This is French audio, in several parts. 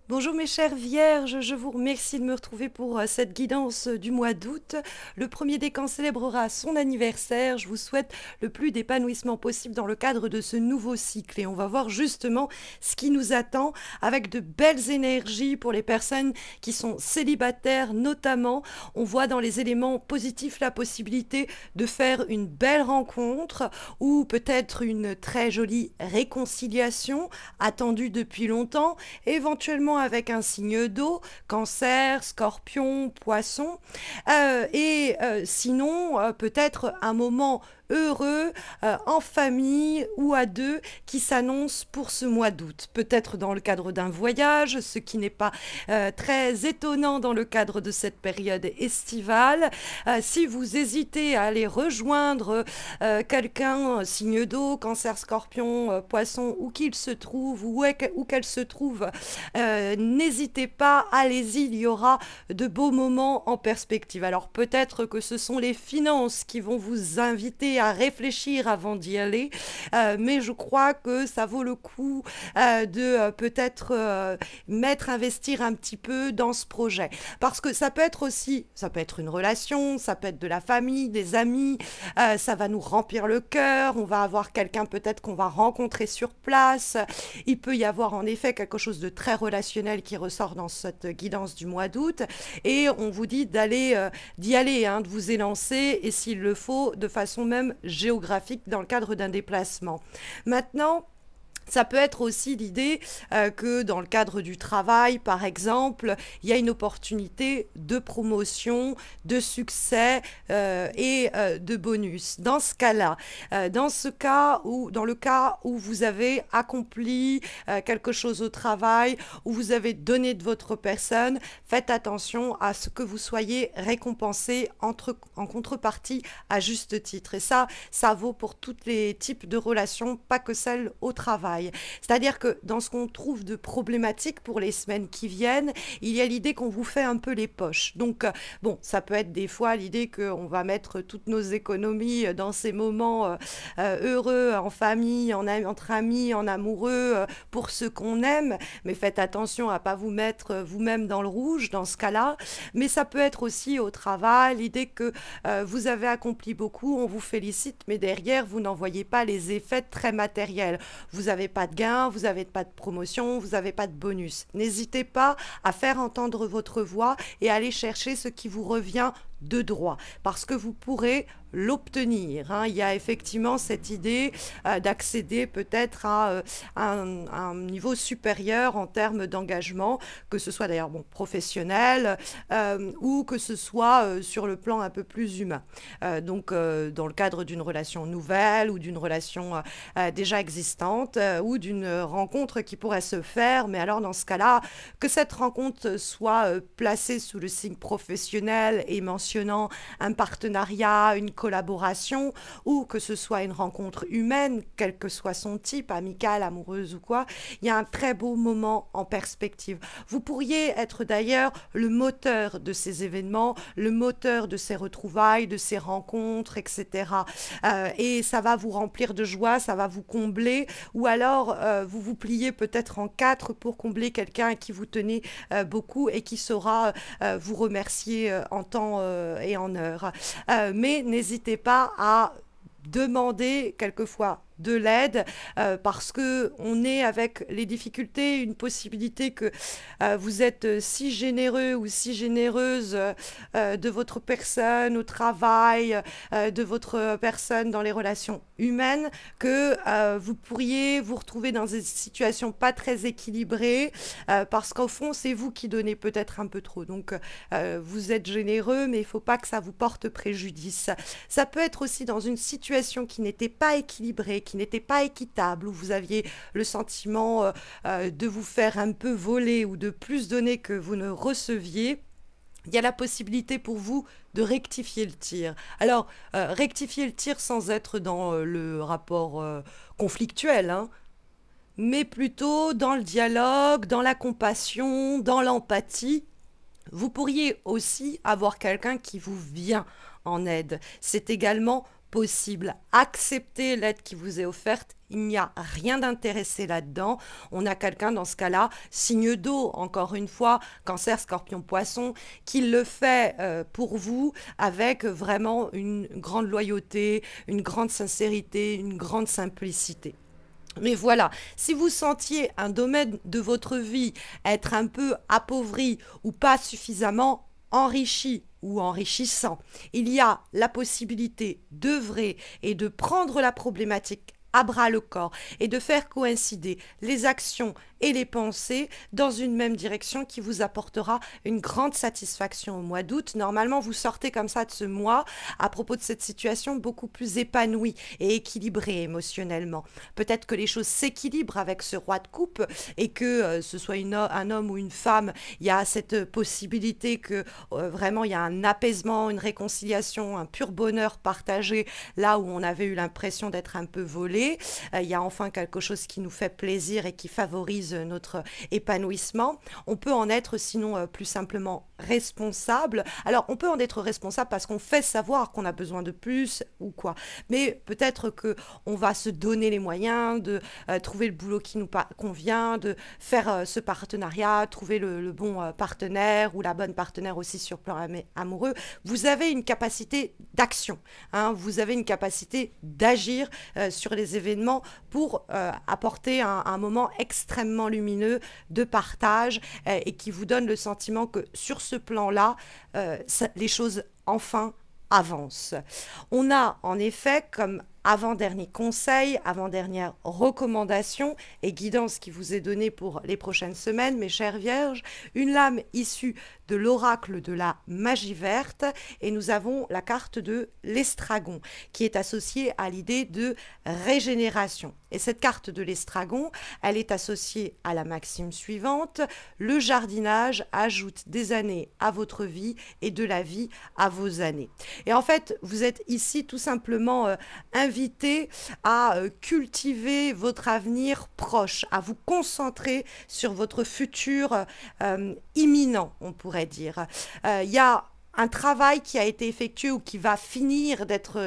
Bonjour mes chères vierges, je vous remercie de me retrouver pour cette guidance du mois d'août. Le premier décan célébrera son anniversaire. Je vous souhaite le plus d'épanouissement possible dans le cadre de ce nouveau cycle. Et on va voir justement ce qui nous attend avec de belles énergies pour les personnes qui sont célibataires notamment. On voit dans les éléments positifs la possibilité de faire une belle rencontre ou peut-être une très jolie réconciliation attendue depuis longtemps, éventuellement avec un signe d'eau, cancer, scorpion, poisson, sinon peut-être un moment heureux en famille ou à deux qui s'annonce pour ce mois d'août. Peut-être dans le cadre d'un voyage, ce qui n'est pas très étonnant dans le cadre de cette période estivale. Si vous hésitez à aller rejoindre quelqu'un, signe d'eau, cancer, scorpion, poisson, où qu'il se trouve, où qu'elle se trouve, n'hésitez pas, allez-y, il y aura de beaux moments en perspective. Alors peut-être que ce sont les finances qui vont vous inviter à réfléchir avant d'y aller, mais je crois que ça vaut le coup de peut-être investir un petit peu dans ce projet. Parce que ça peut être aussi, ça peut être une relation, ça peut être de la famille, des amis, ça va nous remplir le cœur, on va avoir quelqu'un peut-être qu'on va rencontrer sur place. Il peut y avoir en effet quelque chose de très relationnel qui ressort dans cette guidance du mois d'août et on vous dit d'y aller, hein, de vous élancer et s'il le faut de façon même géographique dans le cadre d'un déplacement. Maintenant, ça peut être aussi l'idée que dans le cadre du travail, par exemple, il y a une opportunité de promotion, de succès de bonus. Dans ce cas-là, dans le cas où vous avez accompli quelque chose au travail, où vous avez donné de votre personne, faites attention à ce que vous soyez récompensé en contrepartie à juste titre. Et ça vaut pour tous les types de relations, pas que celles au travail. C'est-à-dire que dans ce qu'on trouve de problématique pour les semaines qui viennent, il y a l'idée qu'on vous fait un peu les poches. Donc, bon, ça peut être des fois l'idée qu'on va mettre toutes nos économies dans ces moments heureux, en famille, entre amis, en amoureux, pour ceux qu'on aime. Mais faites attention à ne pas vous mettre vous-même dans le rouge dans ce cas-là. Mais ça peut être aussi au travail, l'idée que vous avez accompli beaucoup, on vous félicite, mais derrière, vous n'en voyez pas les effets très matériels. Vous n'avez pas de gain, vous n'avez pas de promotion, vous n'avez pas de bonus. N'hésitez pas à faire entendre votre voix et à aller chercher ce qui vous revient de droit, parce que vous pourrez l'obtenir. Hein. Il y a effectivement cette idée d'accéder peut-être à un niveau supérieur en termes d'engagement, que ce soit d'ailleurs professionnel ou que ce soit sur le plan un peu plus humain. Donc dans le cadre d'une relation nouvelle ou d'une relation déjà existante ou d'une rencontre qui pourrait se faire, mais alors dans ce cas-là, que cette rencontre soit placée sous le signe professionnel et mentionnant un partenariat, une collaboration, ou que ce soit une rencontre humaine, quel que soit son type, amicale, amoureuse ou quoi, il y a un très beau moment en perspective. Vous pourriez être d'ailleurs le moteur de ces événements, le moteur de ces retrouvailles, de ces rencontres, etc. Et ça va vous remplir de joie, ça va vous combler, ou alors vous vous pliez peut-être en quatre pour combler quelqu'un à qui vous tenez beaucoup et qui saura vous remercier en temps et en heure. Mais n'hésitez pas à demander quelquefois de l'aide parce que on est avec les difficultés, une possibilité que vous êtes si généreux ou si généreuse de votre personne au travail, de votre personne dans les relations humaines, que vous pourriez vous retrouver dans des situations pas très équilibrées parce qu'au fond c'est vous qui donnez peut-être un peu trop. Donc vous êtes généreux, mais il ne faut pas que ça vous porte préjudice. Ça peut être aussi dans une situation qui n'était pas équilibrée, qui n'était pas équitable, où vous aviez le sentiment de vous faire un peu voler ou de plus donner que vous ne receviez. Il y a la possibilité pour vous de rectifier le tir. Alors, rectifier le tir sans être dans le rapport conflictuel, hein, mais plutôt dans le dialogue, dans la compassion, dans l'empathie. Vous pourriez aussi avoir quelqu'un qui vous vient en aide. C'est également possible. Acceptez l'aide qui vous est offerte. Il n'y a rien d'intéressé là-dedans. On a quelqu'un dans ce cas-là, signe d'eau, encore une fois, cancer, scorpion, poisson, qui le fait pour vous avec vraiment une grande loyauté, une grande sincérité, une grande simplicité. Mais voilà, si vous sentiez un domaine de votre vie être un peu appauvri ou pas suffisamment enrichi ou enrichissant, il y a la possibilité d'œuvrer et de prendre la problématique à bras le corps et de faire coïncider les actions et les pensées dans une même direction qui vous apportera une grande satisfaction au mois d'août. Normalement, vous sortez comme ça de ce mois à propos de cette situation beaucoup plus épanoui et équilibré émotionnellement. Peut-être que les choses s'équilibrent avec ce roi de coupe et que ce soit un homme ou une femme, il y a cette possibilité que vraiment il y a un apaisement, une réconciliation, un pur bonheur partagé là où on avait eu l'impression d'être un peu volé. Il y a enfin quelque chose qui nous fait plaisir et qui favorise notre épanouissement. On peut en être sinon plus simplement responsable. Alors on peut en être responsable parce qu'on fait savoir qu'on a besoin de plus ou quoi. Mais peut-être que on va se donner les moyens de trouver le boulot qui nous convient, de faire ce partenariat, trouver le bon partenaire ou la bonne partenaire aussi sur le plan amoureux. Vous avez une capacité d'action, hein, vous avez une capacité d'agir sur les événements pour apporter un moment extrêmement lumineux de partage et qui vous donne le sentiment que sur ce plan-là, les choses enfin avancent. On a en effet comme avant-dernier conseil, avant-dernière recommandation et guidance qui vous est donnée pour les prochaines semaines, mes chères vierges, une lame issue de l'oracle de la magie verte et nous avons la carte de l'estragon qui est associée à l'idée de régénération. Et cette carte de l'estragon, elle est associée à la maxime suivante: le jardinage ajoute des années à votre vie et de la vie à vos années. Et en fait, vous êtes ici tout simplement invité à cultiver votre avenir proche, à vous concentrer sur votre futur imminent, on pourrait dire. Il y a un travail qui a été effectué ou qui va finir d'être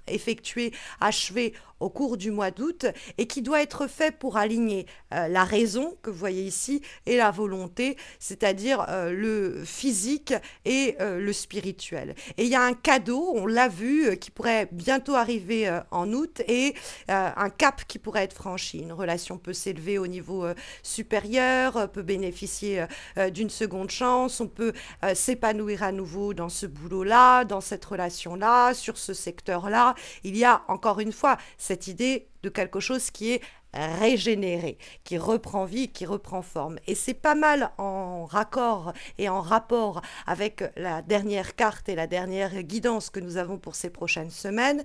effectué, achevé au cours du mois d'août et qui doit être fait pour aligner la raison que vous voyez ici et la volonté, c'est-à-dire le physique et le spirituel. Et il y a un cadeau, on l'a vu, qui pourrait bientôt arriver en août et un cap qui pourrait être franchi. Une relation peut s'élever au niveau supérieur, peut bénéficier d'une seconde chance, on peut s'épanouir à nouveau dans ce boulot-là, dans cette relation-là, sur ce secteur-là. Il y a encore une fois cette idée de quelque chose qui est régénéré, qui reprend vie, qui reprend forme. Et c'est pas mal en raccord et en rapport avec la dernière carte et la dernière guidance que nous avons pour ces prochaines semaines,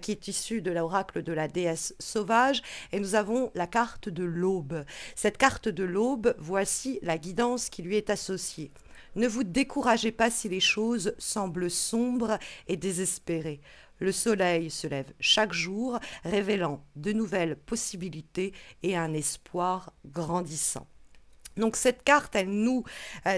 qui est issue de l'oracle de la déesse sauvage. Et nous avons la carte de l'aube. Cette carte de l'aube, voici la guidance qui lui est associée. Ne vous découragez pas si les choses semblent sombres et désespérées. Le soleil se lève chaque jour, révélant de nouvelles possibilités et un espoir grandissant. Donc cette carte, elle nous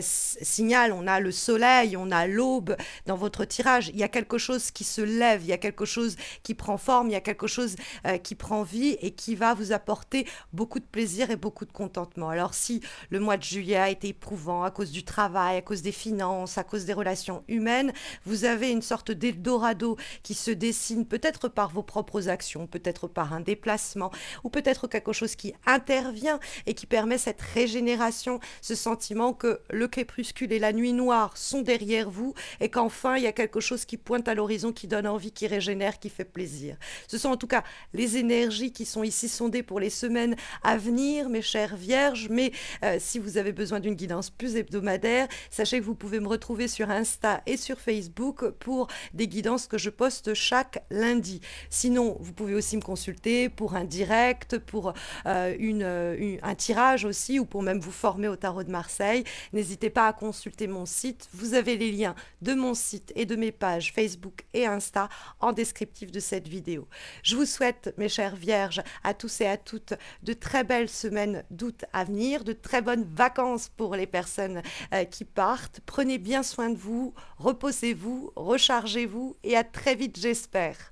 signale, on a le soleil, on a l'aube dans votre tirage, il y a quelque chose qui se lève, il y a quelque chose qui prend forme, il y a quelque chose qui prend vie et qui va vous apporter beaucoup de plaisir et beaucoup de contentement. Alors si le mois de juillet a été éprouvant à cause du travail, à cause des finances, à cause des relations humaines, vous avez une sorte d'Eldorado qui se dessine peut-être par vos propres actions, peut-être par un déplacement ou peut-être quelque chose qui intervient et qui permet cette régénération, ce sentiment que le crépuscule et la nuit noire sont derrière vous et qu'enfin il y a quelque chose qui pointe à l'horizon, qui donne envie, qui régénère, qui fait plaisir. Ce sont en tout cas les énergies qui sont ici sondées pour les semaines à venir, mes chères vierges, mais si vous avez besoin d'une guidance plus hebdomadaire, sachez que vous pouvez me retrouver sur Insta et sur Facebook pour des guidances que je poste chaque lundi. Sinon, vous pouvez aussi me consulter pour un direct, pour un tirage aussi, ou pour même vous vous former au tarot de Marseille, n'hésitez pas à consulter mon site. Vous avez les liens de mon site et de mes pages Facebook et Insta en descriptif de cette vidéo. Je vous souhaite, mes chères vierges, à tous et à toutes, de très belles semaines d'août à venir, de très bonnes vacances pour les personnes qui partent. Prenez bien soin de vous, reposez-vous, rechargez-vous et à très vite, j'espère.